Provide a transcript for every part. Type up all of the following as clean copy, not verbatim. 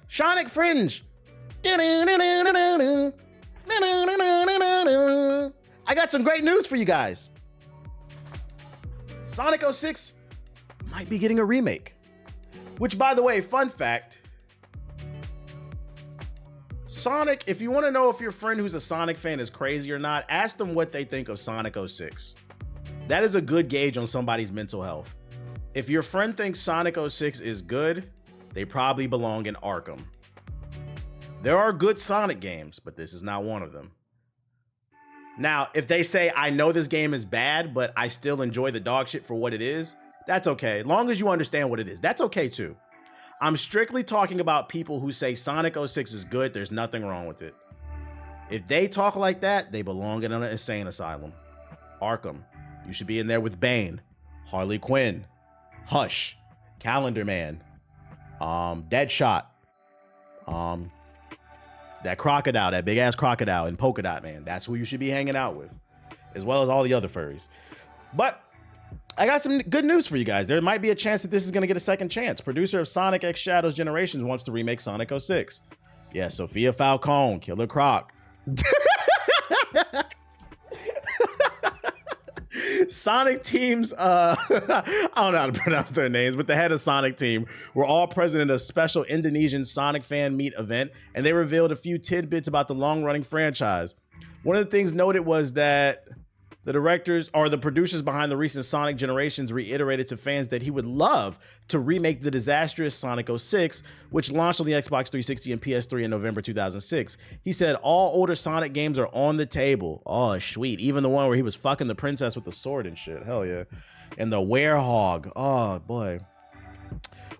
Sonic Fringe. I got some great news for you guys. Sonic 06 might be getting a remake. Which, by the way, fun fact, Sonic, if you want to know if your friend who's a Sonic fan is crazy or not, ask them what they think of Sonic 06. That is a good gauge on somebody's mental health. If your friend thinks Sonic 06 is good, they probably belong in Arkham. There are good Sonic games, but this is not one of them. Now, if they say, I know this game is bad, but I still enjoy the dog shit for what it is, that's okay. As long as you understand what it is, that's okay too. I'm strictly talking about people who say Sonic 06 is good, there's nothing wrong with it. If they talk like that, they belong in an insane asylum. Arkham, you should be in there with Bane, Harley Quinn, Hush, Calendar Man, Deadshot, that crocodile, that big ass crocodile in Polka Dot Man. That's who you should be hanging out with, as well as all the other furries. But I got some good news for you guys. There might be a chance that this is going to get a second chance. Producer of Sonic X Shadows Generations wants to remake Sonic 06. Yeah, Sophia Falcone, Killer Croc. Sonic teams, I don't know how to pronounce their names, but the head of Sonic team were all present at a special Indonesian Sonic fan meet event, and they revealed a few tidbits about the long-running franchise. One of the things noted was that the directors or the producers behind the recent Sonic Generations reiterated to fans that he would love to remake the disastrous Sonic 06, which launched on the Xbox 360 and PS3 in November 2006. He said all older Sonic games are on the table. Oh, sweet. Even the one where he was fucking the princess with the sword and shit. Hell yeah. And the werehog. Oh, boy.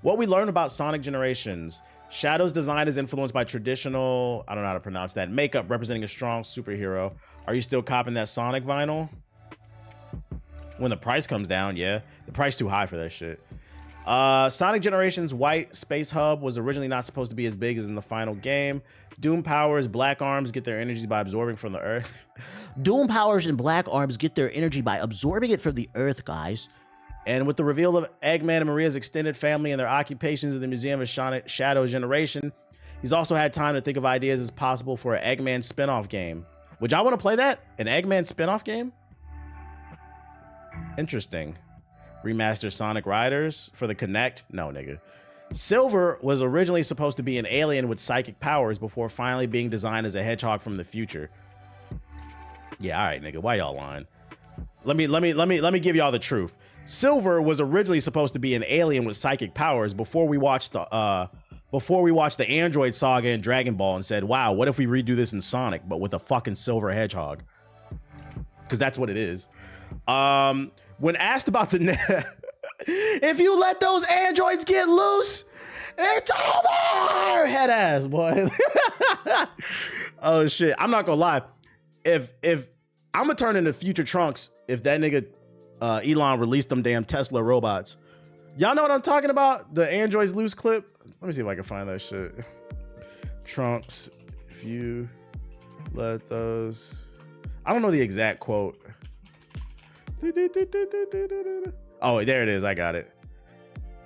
What we learned about Sonic Generations. Shadow's design is influenced by traditional, I don't know how to pronounce that, makeup representing a strong superhero. Are you still copping that Sonic vinyl? When the price comes down, yeah. The price too high for that shit. Sonic Generations White Space Hub was originally not supposed to be as big as in the final game. Doom Powers Black Arms get their energies by absorbing from the Earth. Doom Powers and Black Arms get their energy by absorbing it from the Earth, guys. And with the reveal of Eggman and Maria's extended family and their occupations in the Museum of Shadow Generation, he's also had time to think of ideas as possible for an Eggman spin-off game. Would y'all want to play that? An Eggman spin-off game? Interesting. Remaster Sonic Riders for the Kinect? No, nigga. Silver was originally supposed to be an alien with psychic powers before finally being designed as a hedgehog from the future. Yeah, all right, nigga. Why y'all lying? Let me give y'all the truth. Silver was originally supposed to be an alien with psychic powers before we watched the Android saga in Dragon Ball and said, wow, what if we redo this in Sonic, but with a fucking silver hedgehog? Because that's what it is. When asked about the if you let those androids get loose, it's over! Head ass, boy. Oh shit. I'm not gonna lie. If I'm gonna turn into future Trunks if that nigga Elon released them damn Tesla robots. Y'all know what I'm talking about? The androids loose clip. Let me see if I can find that shit. Trunks, if you let those, I don't know the exact quote. Oh, there it is. I got it.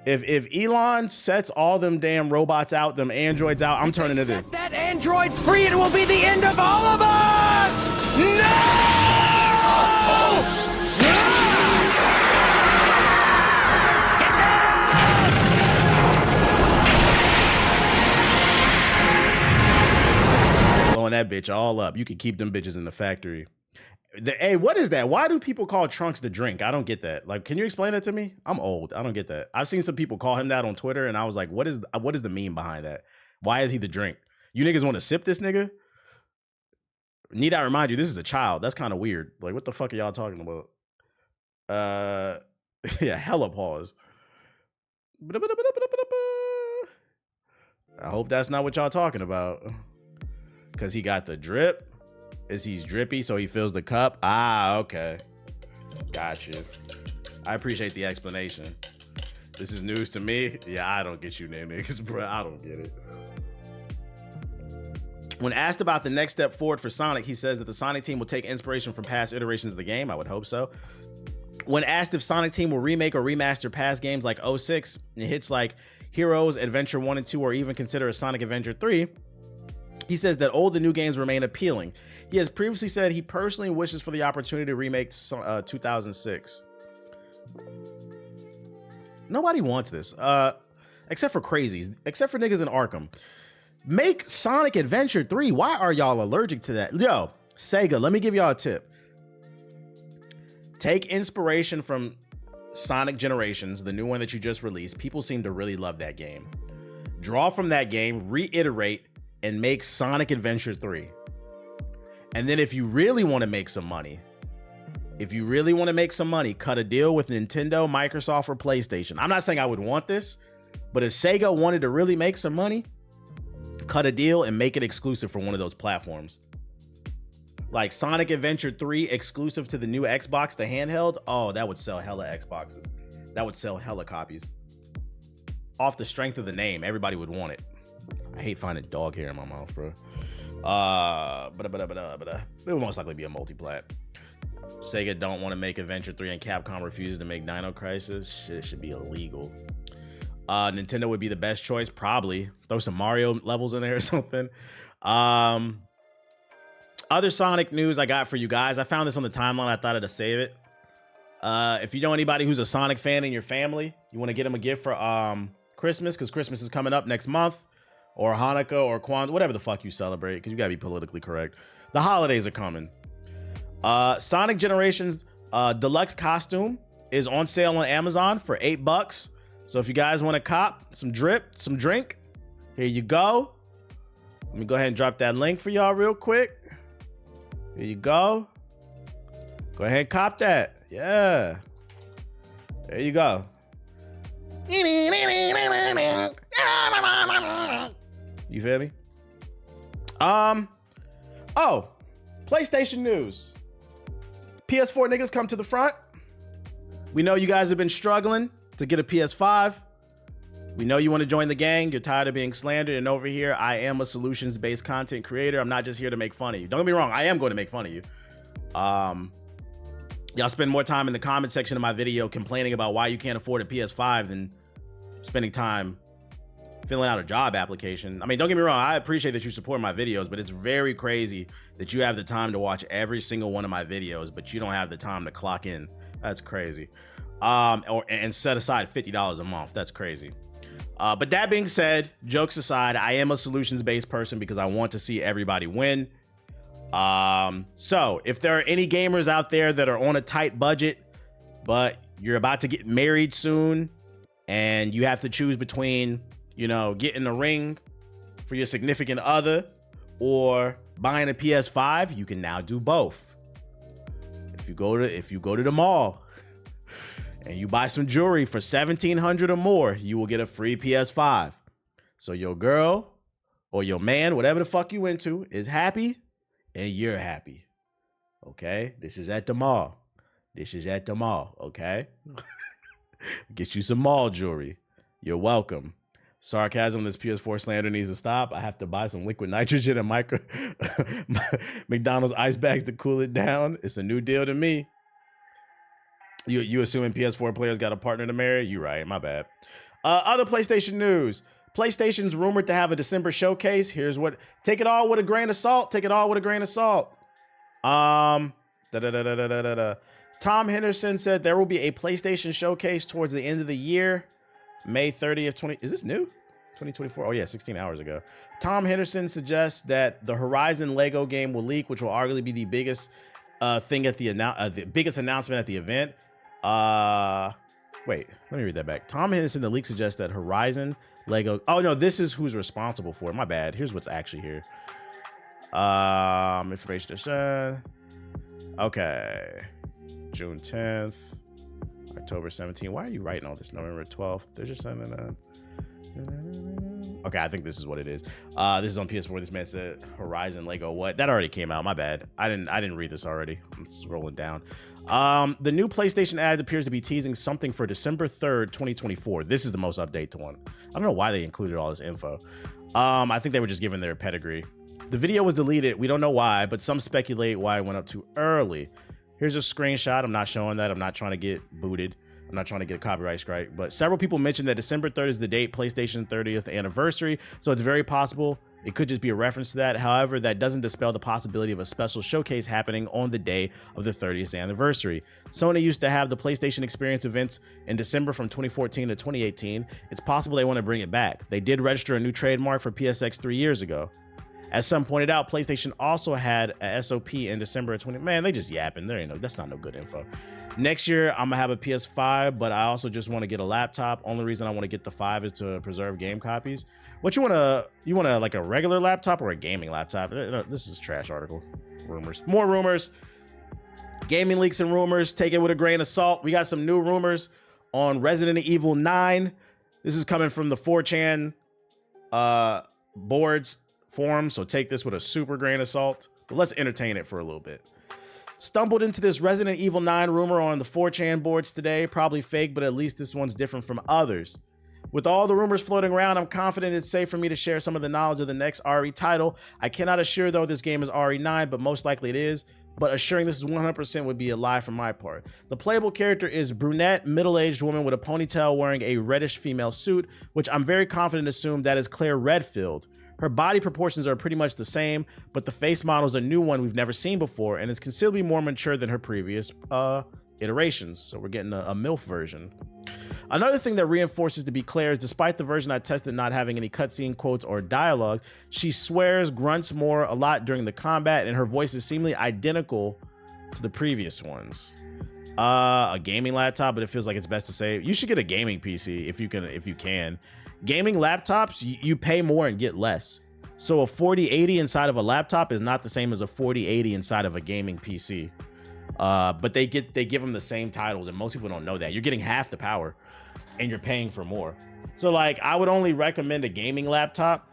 If Elon sets all them damn robots out, them androids out, I'm turning it in. Set that android free, it will be the end of all of us! No! Blowing that bitch all up. You can keep them bitches in the factory. Hey, what is that? Why do people call Trunks the drink? I don't get that. Like, can you explain that to me? I'm old. I don't get that. I've seen some people call him that on Twitter, and I was like, what is the meme behind that? Why is he the drink? You niggas want to sip this nigga? Need I remind you, this is a child. That's kind of weird. Like, what the fuck are y'all talking about? Yeah, hella pause. I hope that's not what y'all talking about. Because he got the drip. Is he's drippy so he fills the cup? Ah, okay. Got you. I appreciate the explanation. This is news to me. Yeah, I don't get you niggas, bro. I don't get it. When asked about the next step forward for Sonic, he says that the Sonic team will take inspiration from past iterations of the game. I would hope so. When asked if Sonic team will remake or remaster past games like 06, it hits like, Heroes, Adventure 1 and 2, or even consider a Sonic Adventure 3, he says that old and new games remain appealing. He has previously said he personally wishes for the opportunity to remake 2006. Nobody wants this, except for crazies, except for niggas in Arkham. Make Sonic Adventure 3. Why are y'all allergic to that? Yo, Sega, let me give y'all a tip. Take inspiration from Sonic Generations, the new one that you just released. People seem to really love that game. Draw from that game, reiterate, and make Sonic Adventure 3. And then if you really want to make some money, cut a deal with Nintendo, Microsoft, or PlayStation. I'm not saying I would want this, but if Sega wanted to really make some money, cut a deal and make it exclusive for one of those platforms. Like Sonic Adventure 3 exclusive to the new Xbox, the handheld. Oh, that would sell hella Xboxes. That would sell hella copies. Off the strength of the name, everybody would want it. I hate finding dog hair in my mouth, bro. It would most likely be a multi-plat. Sega don't want to make Adventure 3 and Capcom refuses to make Dino Crisis. Shit should be illegal. Nintendo would be the best choice, probably. Throw some Mario levels in there or something. Other Sonic news I got for you guys. I found this on the timeline. I thought I'd save it. If you know anybody who's a Sonic fan in your family, you want to get them a gift for Christmas, because Christmas is coming up next month, or Hanukkah or Kwanzaa, whatever the fuck you celebrate, because you gotta be politically correct. The holidays are coming. Sonic Generations deluxe costume is on sale on Amazon for $8. So if you guys want to cop some drink, here you go. Let me go ahead and drop that link for y'all real quick. Here you go. Go ahead and cop that. Yeah. There you go. You feel me? Oh, PlayStation news. PS4 niggas come to the front. We know you guys have been struggling to get a PS5. We know you want to join the gang. You're tired of being slandered. And over here, I am a solutions-based content creator. I'm not just here to make fun of you. Don't get me wrong. I am going to make fun of you. Y'all spend more time in the comment section of my video complaining about why you can't afford a PS5 than spending time filling out a job application. I mean, don't get me wrong. I appreciate that you support my videos, but it's very crazy that you have the time to watch every single one of my videos, but you don't have the time to clock in. That's crazy. And set aside $50 a month. That's crazy. But that being said, jokes aside, I am a solutions-based person because I want to see everybody win. So if there are any gamers out there that are on a tight budget, but you're about to get married soon and you have to choose between, you know, getting a ring for your significant other or buying a PS5, you can now do both. If you go to the mall and you buy some jewelry for $1,700 or more, you will get a free PS5. So your girl or your man, whatever the fuck you into, is happy and you're happy. Okay? This is at the mall. Okay? Get you some mall jewelry. You're welcome. Sarcasm, this PS4 slander needs to stop. I have to buy some liquid nitrogen and McDonald's ice bags to cool it down. It's a new deal to me. You assuming PS4 players got a partner to marry? You right, my bad. Other PlayStation news. PlayStation's rumored to have a December showcase. Here's what. Take it all with a grain of salt. Tom Henderson said there will be a PlayStation showcase towards the end of the year. May 30th, is this new? 2024? Oh yeah, 16 hours ago. Tom Henderson suggests that the Horizon Lego game will leak, which will arguably be the biggest thing at the biggest announcement at the event. Wait, let me read that back. Tom Henderson, the leak suggests that Horizon Lego. Oh no, this is who's responsible for it. My bad. Here's what's actually here. Information to share. Okay, June 10th. October 17th. Why are you writing all this? November 12th. They're just sending okay, I think this is what it is. This is on PS4. This man said Horizon Lego. What? That already came out. My bad. I didn't read this already. I'm scrolling down. The new PlayStation ad appears to be teasing something for December 3rd, 2024. This is the most updated one. I don't know why they included all this info. I think they were just giving their pedigree. The video was deleted. We don't know why, but some speculate why it went up too early. Here's a screenshot. I'm not showing that. I'm not trying to get booted. I'm not trying to get a copyright strike, but several people mentioned that December 3rd is the date, PlayStation 30th anniversary. So it's very possible it could just be a reference to that. However, that doesn't dispel the possibility of a special showcase happening on the day of the 30th anniversary. Sony used to have the PlayStation Experience events in December from 2014 to 2018. It's possible they want to bring it back. They did register a new trademark for PSX 3 years ago. As some pointed out, PlayStation also had a SOP in December of 20. Man, they just yapping. That's not no good info. Next year, I'm gonna have a PS5, but I also just want to get a laptop. Only reason I want to get the 5 is to preserve game copies. What you wanna like a regular laptop or a gaming laptop? This is a trash article. Rumors. More rumors. Gaming leaks and rumors. Take it with a grain of salt. We got some new rumors on Resident Evil 9. This is coming from the 4chan boards forum, so take this with a super grain of salt, but let's entertain it for a little bit. Stumbled into this Resident Evil 9 rumor on the 4chan boards today. Probably fake, but at least this one's different from others. With all the rumors floating around, I'm confident it's safe for me to share some of the knowledge of the next RE title. I cannot assure though this game is RE9, but most likely it is. But assuring this is 100% would be a lie from my part. The playable character is brunette, middle-aged woman with a ponytail wearing a reddish female suit, which I'm very confident to assume that is Claire Redfield. Her body proportions are pretty much the same, but the face model is a new one we've never seen before and is considerably more mature than her previous iterations. So we're getting a MILF version. Another thing that reinforces to be Claire is despite the version I tested not having any cutscene quotes or dialogue, she swears, grunts more a lot during the combat, and her voice is seemingly identical to the previous ones. A gaming laptop, but it feels like it's best to say you should get a gaming PC if you can. Gaming laptops, you pay more and get less. So a 4080 inside of a laptop is not the same as a 4080 inside of a gaming PC. But they give them the same titles, and most people don't know that. You're getting half the power and you're paying for more. So like I would only recommend a gaming laptop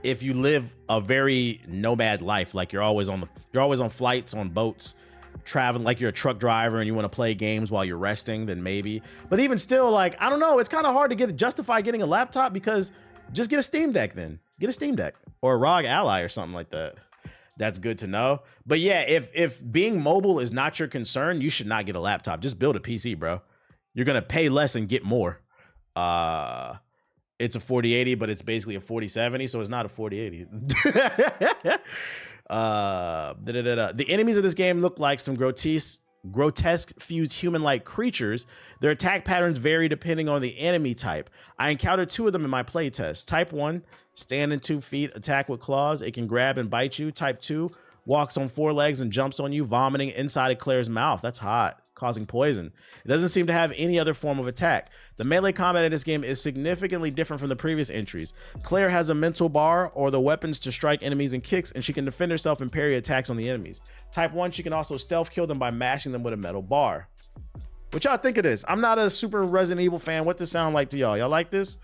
if you live a very nomad life, like you're always on flights, on boats, traveling, like you're a truck driver and you want to play games while you're resting, then maybe. But even still, like, I don't know, it's kind of hard to justify getting a laptop, because just get a Steam Deck then. Get a Steam Deck or a ROG Ally or something like that. That's good to know. But yeah, if being mobile is not your concern, you should not get a laptop. Just build a PC, bro. You're going to pay less and get more. It's a 4080, but it's basically a 4070, so it's not a 4080. The enemies of this game look like some grotesque fused human-like creatures. Their attack patterns vary depending on the enemy type. I encountered 2 of them in my playtest. Type 1, stand in 2 feet, attack with claws. It can grab and bite you. Type 2, walks on 4 legs and jumps on you, vomiting inside of Claire's mouth. That's hot, causing poison. It doesn't seem to have any other form of attack. The melee combat in this game is significantly different from the previous entries. Claire has a mental bar, or the weapons to strike enemies and kicks, and she can defend herself and parry attacks on the enemies. Type 1, she can also stealth kill them by mashing them with a metal bar. What y'all think of this? I'm not a super Resident Evil fan. What this sound like to y'all? Y'all like this?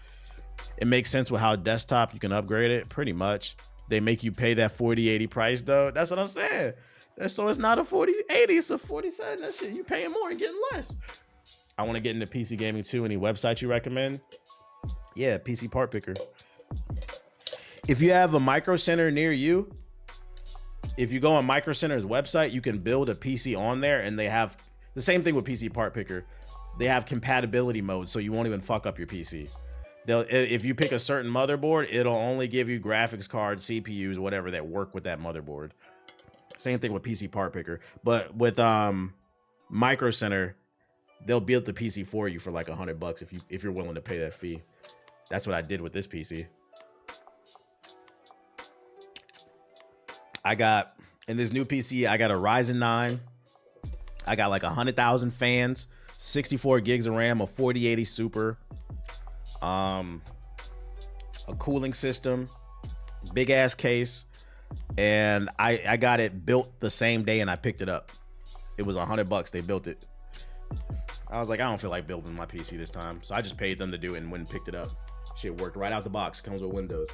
It makes sense with how desktop you can upgrade it, pretty much. They make you pay that 4080 price though. That's what I'm saying. So it's not a 4080, it's a 47. That shit, you paying more and getting less. I want to get into PC gaming too. Any website you recommend? Yeah, PC Part Picker. If you have a Micro Center near you, if you go on Micro Center's website, you can build a PC on there, and they have the same thing with PC Part Picker. They have compatibility mode, so you won't even fuck up your PC. If you pick a certain motherboard, it'll only give you graphics cards, CPUs, whatever that work with that motherboard. Same thing with PC Part Picker, but with Micro Center, they'll build the PC for you for like $100 if you're willing to pay that fee. That's what I did with this PC. I got in this new PC, I got a Ryzen 9. I got like 100,000 fans, 64 gigs of RAM, a 4080 Super, a cooling system, big ass case. And I got it built the same day and I picked it up. It was $100. They built it. I was like, I don't feel like building my PC this time. So I just paid them to do it and went and picked it up. Shit worked right out the box. Comes with Windows.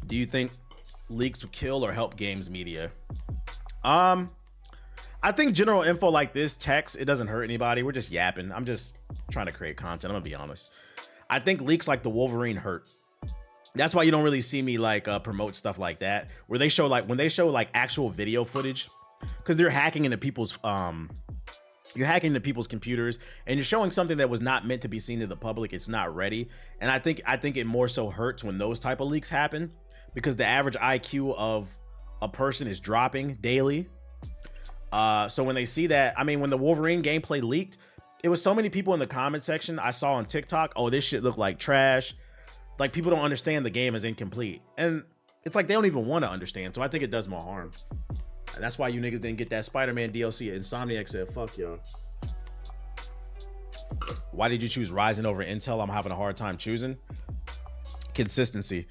Do you think leaks would kill or help games media? I think general info like this, text, it doesn't hurt anybody. We're just yapping. I'm just trying to create content. I'm gonna be honest. I think leaks like the Wolverine hurt. That's why you don't really see me like promote stuff like that, where they show like when they show like actual video footage, because they're hacking into people's You're hacking into people's computers and you're showing something that was not meant to be seen to the public. It's not ready. And I think it more so hurts when those type of leaks happen, because the average IQ of a person is dropping daily. So when they see that, I mean, when the Wolverine gameplay leaked, it was so many people in the comment section I saw on TikTok, oh, this shit looked like trash. Like, people don't understand the game is incomplete. And it's like they don't even want to understand. So I think it does more harm. And that's why you niggas didn't get that Spider-Man DLC. Insomniac said, fuck y'all. Why did you choose Ryzen over Intel? I'm having a hard time choosing. Consistency.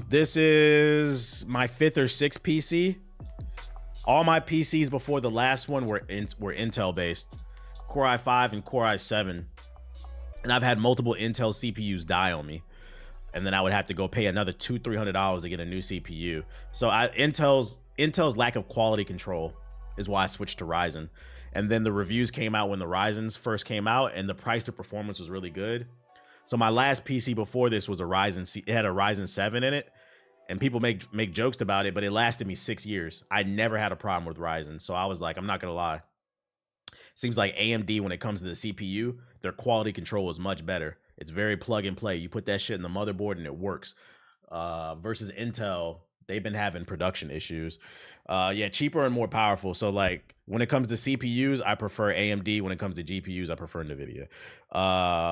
This is my 5th or 6th PC. All my PCs before the last one were Intel based. Core i5 and Core i7. And I've had multiple Intel CPUs die on me. And then I would have to go pay another $200-300 to get a new CPU. So Intel's lack of quality control is why I switched to Ryzen. And then the reviews came out when the Ryzens first came out, and the price to performance was really good. So my last PC before this was a Ryzen. It had a Ryzen 7 in it, and people make jokes about it, but it lasted me 6 years. I never had a problem with Ryzen, so I was like, I'm not gonna lie. Seems like AMD, when it comes to the CPU, their quality control is much better. It's very plug and play. You put that shit in the motherboard and it works. Versus Intel, they've been having production issues. Yeah, cheaper and more powerful. So like when it comes to CPUs, I prefer AMD. When it comes to GPUs, I prefer NVIDIA.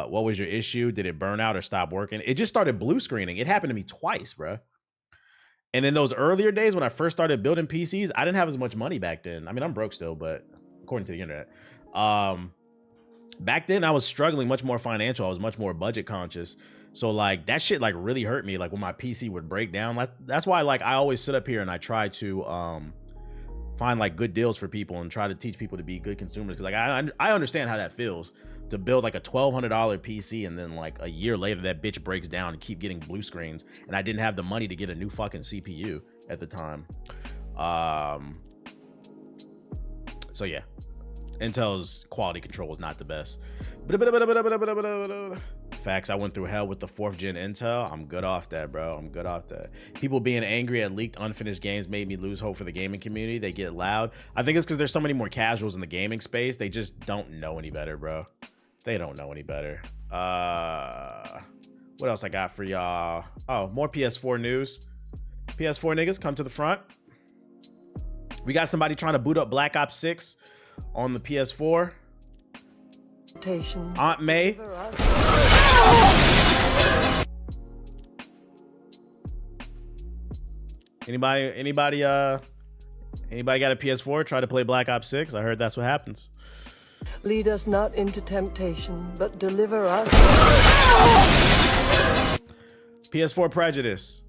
What was your issue? Did it burn out or stop working? It just started blue screening. It happened to me twice, bro. And in those earlier days when I first started building PCs, I didn't have as much money back then. I mean, I'm broke still, but according to the internet. Back then I was struggling much more financial. I was much more budget conscious. So like that shit like really hurt me. Like when my PC would break down, that's why like I always sit up here and I try to find like good deals for people and try to teach people to be good consumers. Cause like I understand how that feels to build like a $1,200 PC and then like a year later that bitch breaks down and keep getting blue screens. And I didn't have the money to get a new fucking CPU at the time. So yeah. Intel's quality control is not the best. Facts, I went through hell with the 4th gen Intel. I'm good off that, bro. I'm good off that. People being angry at leaked unfinished games made me lose hope for the gaming community. They get loud. I think it's because there's so many more casuals in the gaming space. They just don't know any better, bro. They don't know any better. What else I got for y'all? Oh, more PS4 news. PS4 niggas, come to the front. We got somebody trying to boot up Black Ops 6 on the PS4. Aunt May. Anybody got a PS4? Try to play Black Ops 6? I heard that's what happens. Lead us not into temptation, but deliver us. PS4 prejudice.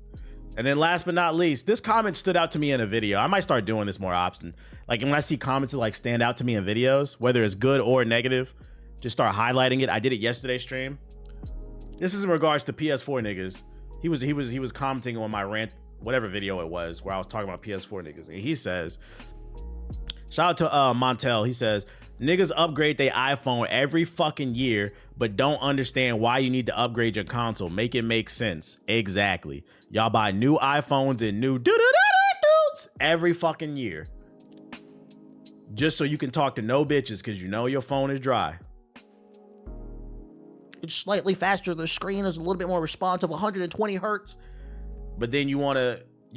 And then last but not least, this comment stood out to me in a video. I might start doing this more often. Like when I see comments that like stand out to me in videos, whether it's good or negative, just start highlighting it. I did it yesterday's stream. This is in regards to PS4 niggas. He was commenting on my rant, whatever video it was, where I was talking about PS4 niggas. And he says, shout out to Montel. He says, niggas upgrade their iPhone every fucking year, but don't understand why you need to upgrade your console. Make it make sense. Exactly. Y'all buy new iPhones and new dudes every fucking year. Just so you can talk to no bitches because you know your phone is dry. It's slightly faster. The screen is a little bit more responsive, 120 hertz. But then you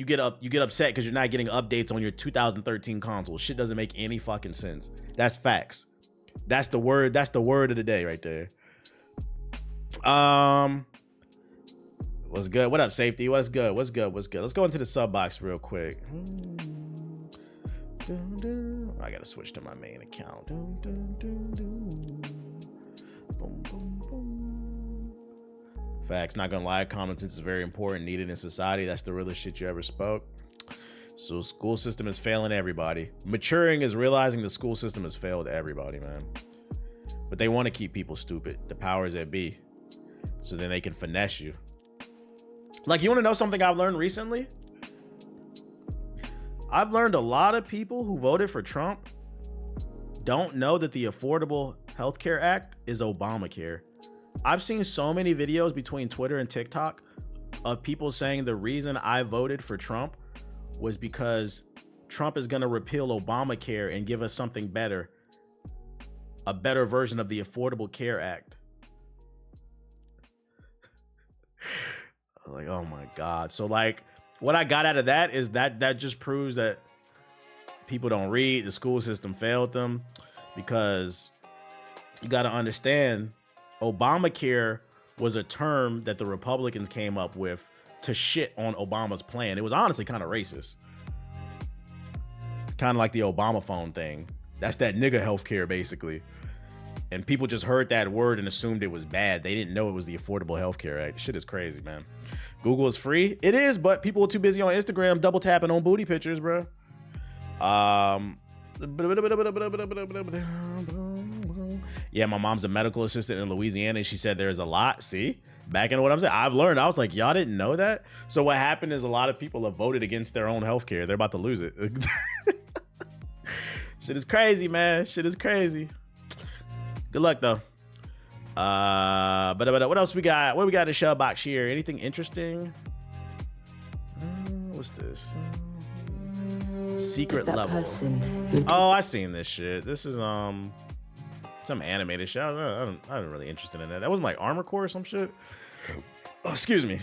get upset because you're not getting updates on your 2013 console. Shit doesn't make any fucking sense. That's facts. That's the word of the day right there. What's good? What up, Safety? What's good? Let's go into the sub box real quick. I gotta switch to my main account. Facts, not gonna lie, common sense is very important, needed in society. That's the realest shit you ever spoke. So school system is failing everybody. Maturing is realizing the school system has failed everybody, man. But they want to keep people stupid, the powers that be, so then they can finesse you. Like, you want to know something I've learned recently? I've learned a lot of people who voted for Trump don't know that the Affordable Health Care Act is Obamacare. I've seen so many videos between Twitter and TikTok of people saying the reason I voted for Trump was because Trump is going to repeal Obamacare and give us something better. a better version of the Affordable Care Act. Like, oh my God. So like what I got out of that is that just proves that people don't read. The school system failed them, because you got to understand, Obamacare was a term that the Republicans came up with to shit on Obama's plan. It was honestly kind of racist. Kind of like the Obama phone thing. That's that nigga healthcare, basically. And people just heard that word and assumed it was bad. They didn't know it was the Affordable Healthcare Act. Shit is crazy, man. Google is free. It is, but people are too busy on Instagram double tapping on booty pictures, bro. Yeah, my mom's a medical assistant in Louisiana, and she said there's a lot. See? Back into what I'm saying. I've learned. I was like, y'all didn't know that? So what happened is a lot of people have voted against their own healthcare. They're about to lose it. Shit is crazy, man. Shit is crazy. Good luck, though. But what else we got? What we got in the shell box here? Anything interesting? What's this? Secret level. Oh, I seen this shit. This is some animated shit. I'm really interested in that. That wasn't like Armor Core or some shit. Oh, excuse me.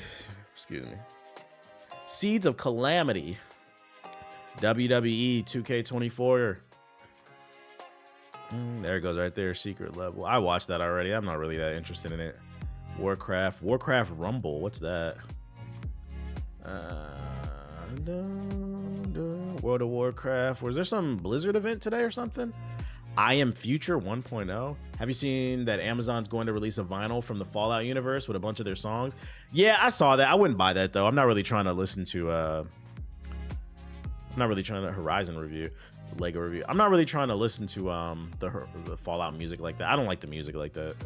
Seeds of Calamity. WWE 2K24. There it goes right there. Secret level. I watched that already. I'm not really that interested in it. Warcraft Rumble. What's that? World of Warcraft. Was there some Blizzard event today or something? I Am Future 1.0. Have you seen that Amazon's going to release a vinyl from the Fallout universe with a bunch of their songs? Yeah, I saw that. I wouldn't buy that though. I'm not really trying to listen to Horizon review, Lego review. I'm not really trying to listen to the Fallout music like that. I don't like the music like that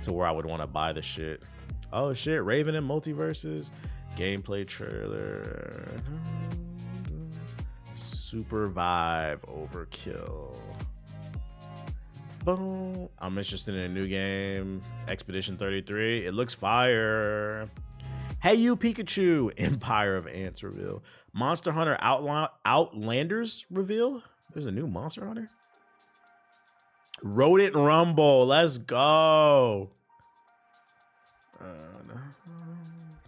to where I would want to buy the shit. Oh shit, Raven and Multiverses. Gameplay trailer. Super Vive Overkill. Boom. I'm interested in a new game. Expedition 33. It looks fire. Hey You Pikachu. Empire of Ants reveal. Monster Hunter Outlanders reveal. There's a new Monster Hunter. Rodent Rumble. Let's go.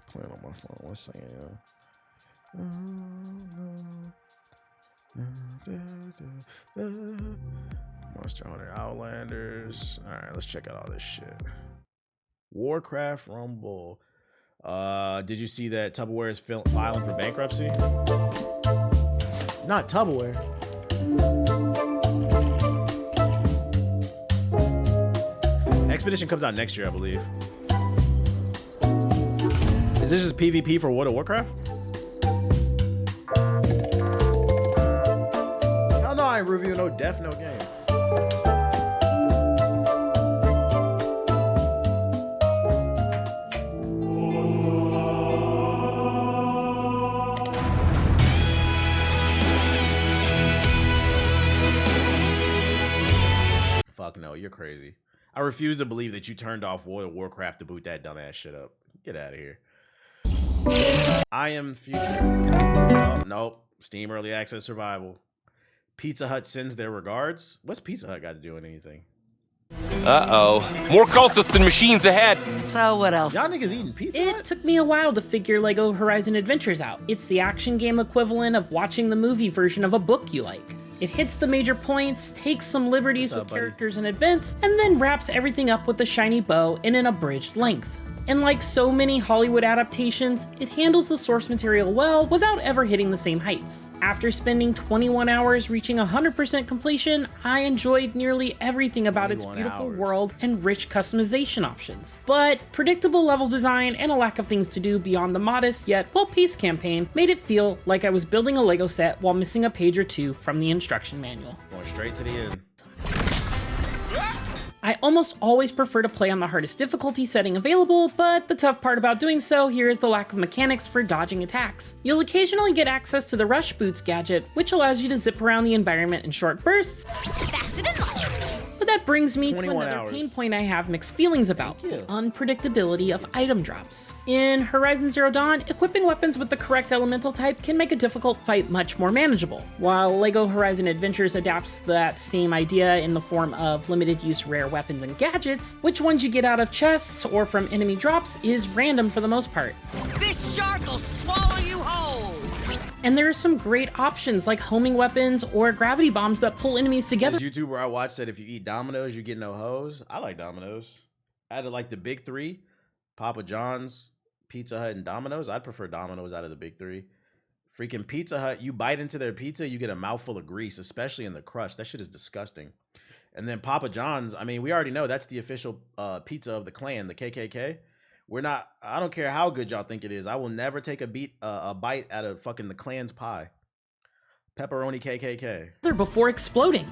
Playing on my phone. What's saying? Monster Hunter Outlanders. All right, let's check out all this shit. Warcraft Rumble. Did you see that Tupperware is filing for bankruptcy? Not Tupperware. Expedition comes out next year, I believe. Is this just PvP for World of Warcraft? Hell no, I ain't reviewing no Death Note game. Fuck no, you're crazy. I refuse to believe that you turned off World of Warcraft to boot that dumbass shit up. Get out of here. I Am Future. Oh, nope. Steam Early Access Survival. Pizza Hut sends their regards. What's Pizza Hut got to do with anything? Uh-oh. More cultists and machines ahead. So what else? Y'all niggas eating Pizza Hut? It took me a while to figure LEGO Horizon Adventures out. It's the action game equivalent of watching the movie version of a book you like. It hits the major points, takes some liberties with characters and events, and then wraps everything up with a shiny bow in an abridged length. And like so many Hollywood adaptations, it handles the source material well without ever hitting the same heights. After spending 21 hours reaching 100% completion, I enjoyed nearly everything about its beautiful world and rich customization options. But predictable level design and a lack of things to do beyond the modest yet well-paced campaign made it feel like I was building a LEGO set while missing a page or two from the instruction manual. Going straight to the end. I almost always prefer to play on the hardest difficulty setting available, but the tough part about doing so here is the lack of mechanics for dodging attacks. You'll occasionally get access to the Rush Boots gadget, which allows you to zip around the environment in short bursts, Faster than light. But that brings me to 21 another hours. pain point I have mixed feelings about, the unpredictability of item drops. In Horizon Zero Dawn, equipping weapons with the correct elemental type can make a difficult fight much more manageable. While LEGO Horizon Adventures adapts that same idea in the form of limited use rare weapons and gadgets, which ones you get out of chests or from enemy drops is random for the most part. This shark will swallow you whole! And there are some great options like homing weapons or gravity bombs that pull enemies together. This YouTuber I watched said if you eat Domino's, you get no hoes. I like Domino's. Out of like the big three, Papa John's, Pizza Hut, and Domino's, I'd prefer Domino's out of the big three. Freaking Pizza Hut, you bite into their pizza, you get a mouthful of grease, especially in the crust. That shit is disgusting. And then Papa John's, I mean, we already know that's the official pizza of the Klan, the KKK. I don't care how good y'all think it is. I will never take a bite out of fucking the Klan's pie. Pepperoni KKK. Before exploding.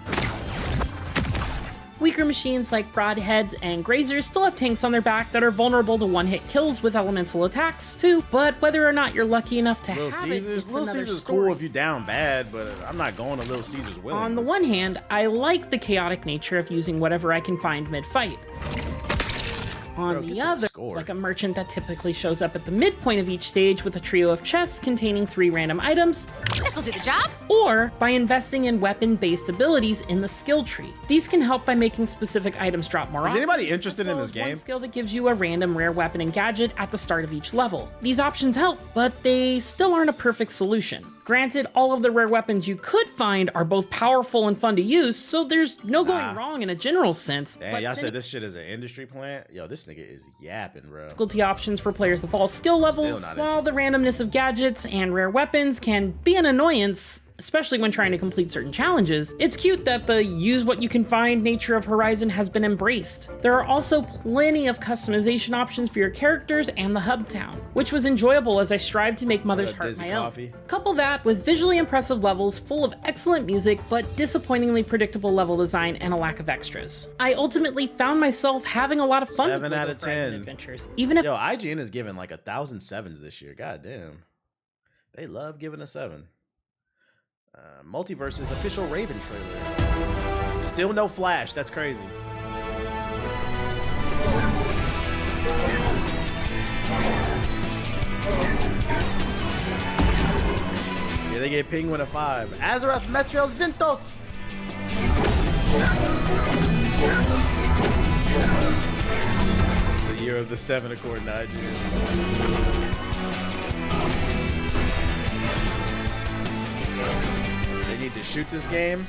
Weaker machines like broadheads and grazers still have tanks on their back that are vulnerable to one-hit kills with elemental attacks too, but whether or not you're lucky enough to Little have Caesars, it's Little another Caesars story. cool if you down bad, but I'm not going to Little Caesars willingly. On the one hand, I like the chaotic nature of using whatever I can find mid-fight. On Bro, get the some other, score. like a merchant that typically shows up at the midpoint of each stage with a trio of chests containing 3 random items, This'll do the job. or by investing in weapon-based abilities in the skill tree. These can help by making specific items drop more Is often. anybody interested in as well this as one game? skill that gives you a random rare weapon and gadget at the start of each level. These options help, but they still aren't a perfect solution. Granted, all of the rare weapons you could find are both powerful and fun to use, so there's no going wrong in a general sense. Damn, but y'all then said this shit is an industry plant? Yo, this nigga is yapping, bro. difficulty options for players of all skill levels, not while the randomness of gadgets and rare weapons can be an annoyance, especially when trying to complete certain challenges. It's cute that the use what you can find nature of Horizon has been embraced. There are also plenty of customization options for your characters and the hub town, which was enjoyable as I strived to make Mother's up, Heart Dizzy my Coffee? own. Couple that with visually impressive levels full of excellent music, but disappointingly predictable level design and a lack of extras. I ultimately found myself having a lot of fun 7 with out LEGO of Horizon 10. Adventures, even if Yo, IGN is giving like 1,000 sevens this year. God damn. They love giving a 7. Multiverse's official Raven trailer. Still no Flash. That's crazy. Yeah, they gave Penguin a 5. Azeroth Metro Zintos. The year of the 7 according to IGN. They need to shoot this game.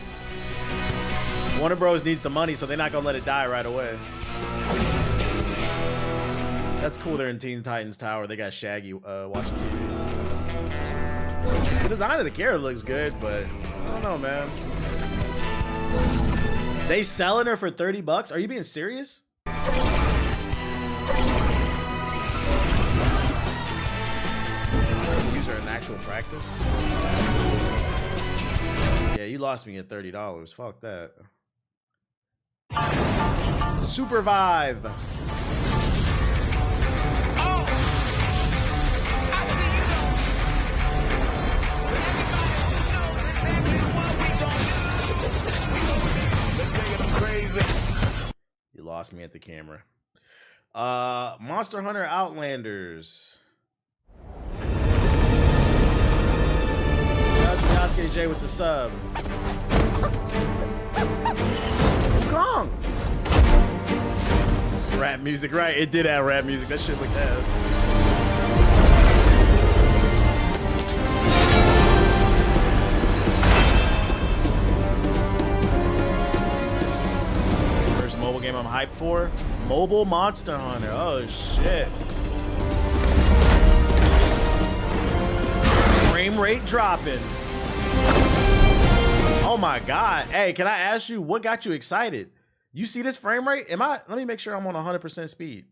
Warner Bros needs the money, so they're not gonna let it die right away. That's cool. They're in Teen Titans Tower. They got Shaggy watching TV. The design of the character looks good, but I don't know, man. They selling her for $30? Are you being serious? Use her in actual practice. Yeah, you lost me at $30. Fuck that. Supervive. You lost me at the camera. Monster Hunter Outlanders. Yasuke J with the sub. Wrong. Rap music, right? It did have rap music. That shit looked ass. First mobile game I'm hyped for. Mobile Monster Hunter. Oh shit. Frame rate dropping. Oh my god. Hey, can I ask you what got you excited? You see this frame rate? Let me make sure I'm on 100% speed.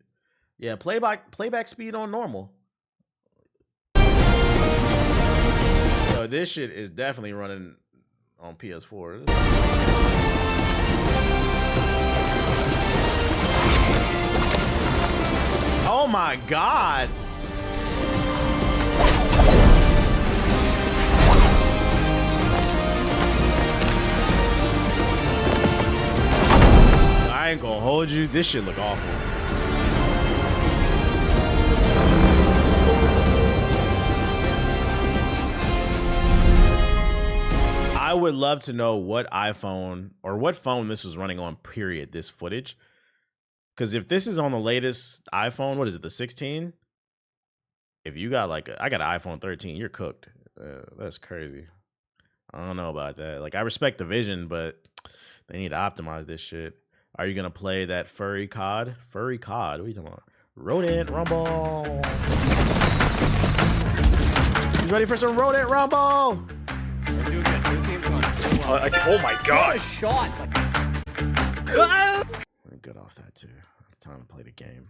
Yeah, playback speed on normal. Yo, this shit is definitely running on PS4. Oh my god. told you this shit look awful. I would love to know what iPhone or what phone this was running on, period, this footage. Because if this is on the latest iPhone, what is it, the 16? If you got like, I got an iPhone 13, you're cooked. That's crazy. I don't know about that. Like, I respect the vision, but they need to optimize this shit. Are you going to play that furry COD? Furry COD? What are you talking about? Rodent Rumble. Who's ready for some Rodent Rumble? Oh my god! Shot. Let me get off that too. It's time to play the game.